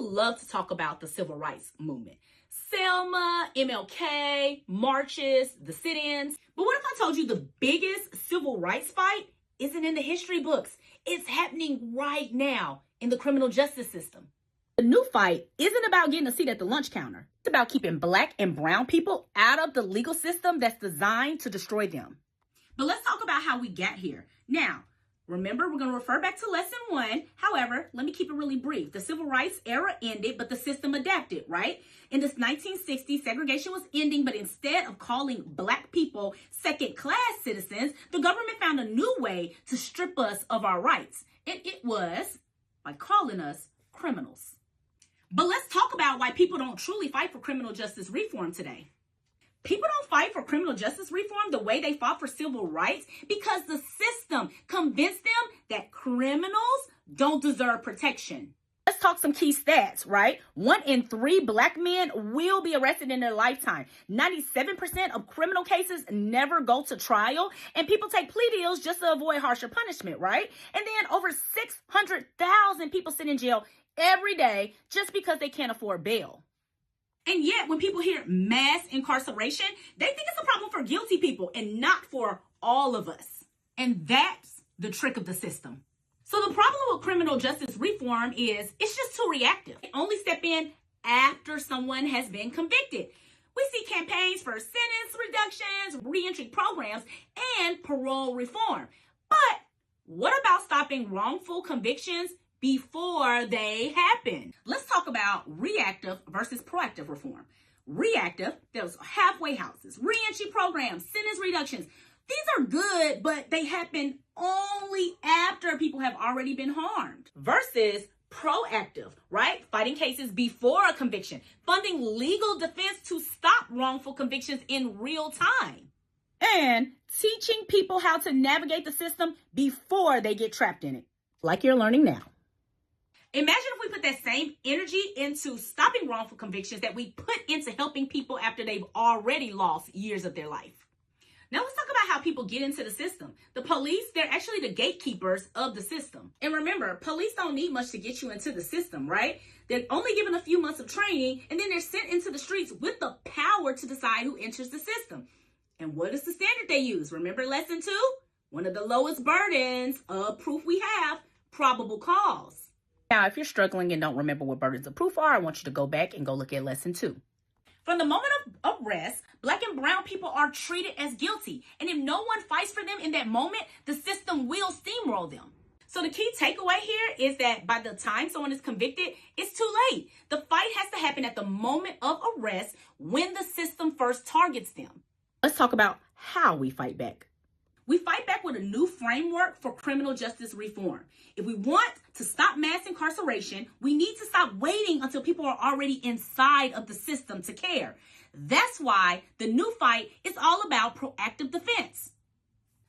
people love to talk about the civil rights movement. Selma, MLK, marches, the sit-ins. But what if I told you the biggest civil rights fight isn't in the history books? It's happening right now in the criminal justice system. The new fight isn't about getting a seat at the lunch counter. It's about keeping Black and brown people out of the legal system that's designed to destroy them. But let's talk about how we got here. Now, remember, we're going to refer back to lesson 1. However, let me keep it really brief. The civil rights era ended, but the system adapted, right? In this 1960s, segregation was ending, but instead of calling Black people second-class citizens, the government found a new way to strip us of our rights. And it was by calling us criminals. But let's talk about why people don't truly fight for criminal justice reform today. People don't fight for criminal justice reform the way they fought for civil rights because the system convinced them that criminals don't deserve protection. Let's talk some key stats, right? 1 in 3 Black men will be arrested in their lifetime. 97% of criminal cases never go to trial, and people take plea deals just to avoid harsher punishment, right? And then over 600,000 people sit in jail every day just because they can't afford bail. And yet, when people hear mass incarceration, they think it's a problem for guilty people and not for all of us. And that's the trick of the system. So the problem with criminal justice reform is it's just too reactive. They only step in after someone has been convicted. We see campaigns for sentence reductions, reentry programs, and parole reform. But what about stopping wrongful convictions before they happen? Let's talk about reactive versus proactive reform. Reactive, there's halfway houses, reentry programs, sentence reductions. These are good, but they happen only after people have already been harmed. Versus proactive, right? Fighting cases before a conviction, funding legal defense to stop wrongful convictions in real time, and teaching people how to navigate the system before they get trapped in it, like you're learning now. Imagine if we put that same energy into stopping wrongful convictions that we put into helping people after they've already lost years of their life. Now let's talk about how people get into the system. The police, they're actually the gatekeepers of the system. And remember, police don't need much to get you into the system, right? They're only given a few months of training, and then they're sent into the streets with the power to decide who enters the system. And what is the standard they use? Remember lesson 2? One of the lowest burdens of proof we have, probable cause. Now, if you're struggling and don't remember what burdens of proof are, I want you to go back and go look at lesson 2. From the moment of arrest, Black and brown people are treated as guilty. And if no one fights for them in that moment, the system will steamroll them. So the key takeaway here is that by the time someone is convicted, it's too late. The fight has to happen at the moment of arrest when the system first targets them. Let's talk about how we fight back. We fight back with a new framework for criminal justice reform. If we want to stop mass incarceration, we need to stop waiting until people are already inside of the system to care. That's why the new fight is all about proactive defense.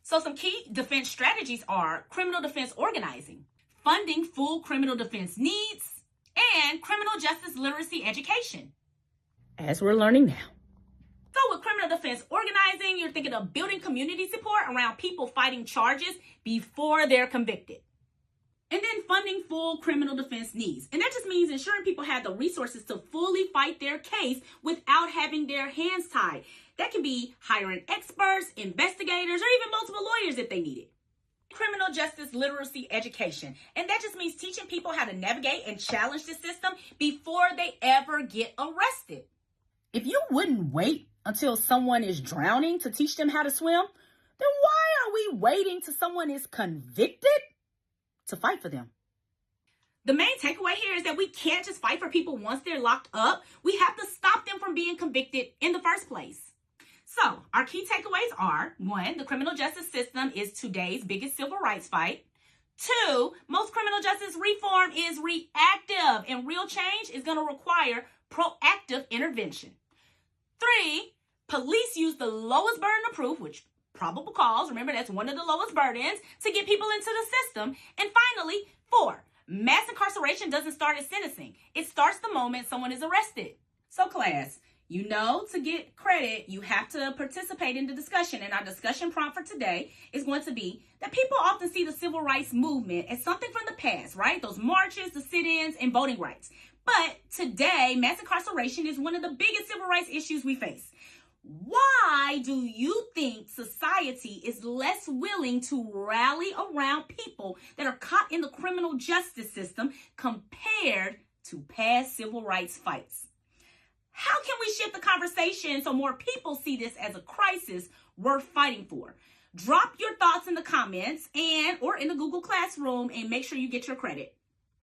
So some key defense strategies are criminal defense organizing, funding full criminal defense needs, and criminal justice literacy education. As we're learning now. So with criminal defense organizing, you're thinking of building community support around people fighting charges before they're convicted. And then funding full criminal defense needs. And that just means ensuring people have the resources to fully fight their case without having their hands tied. That can be hiring experts, investigators, or even multiple lawyers if they need it. Criminal justice literacy education. And that just means teaching people how to navigate and challenge the system before they ever get arrested. If you wouldn't wait until someone is drowning to teach them how to swim, then why are we waiting till someone is convicted to fight for them? The main takeaway here is that we can't just fight for people once they're locked up. We have to stop them from being convicted in the first place. So our key takeaways are: 1, the criminal justice system is today's biggest civil rights fight. 2, most criminal justice reform is reactive, and real change is going to require proactive intervention. 3, police use the lowest burden of proof, which probable cause, remember that's one of the lowest burdens, to get people into the system. And finally, 4, mass incarceration doesn't start at sentencing. It starts the moment someone is arrested. So class, you know, to get credit, you have to participate in the discussion. And our discussion prompt for today is going to be that people often see the civil rights movement as something from the past, right? Those marches, the sit-ins, and voting rights. But today, mass incarceration is one of the biggest civil rights issues we face. Why do you think society is less willing to rally around people that are caught in the criminal justice system compared to past civil rights fights? How can we shift the conversation so more people see this as a crisis worth fighting for? Drop your thoughts in the comments or in the Google Classroom and make sure you get your credit.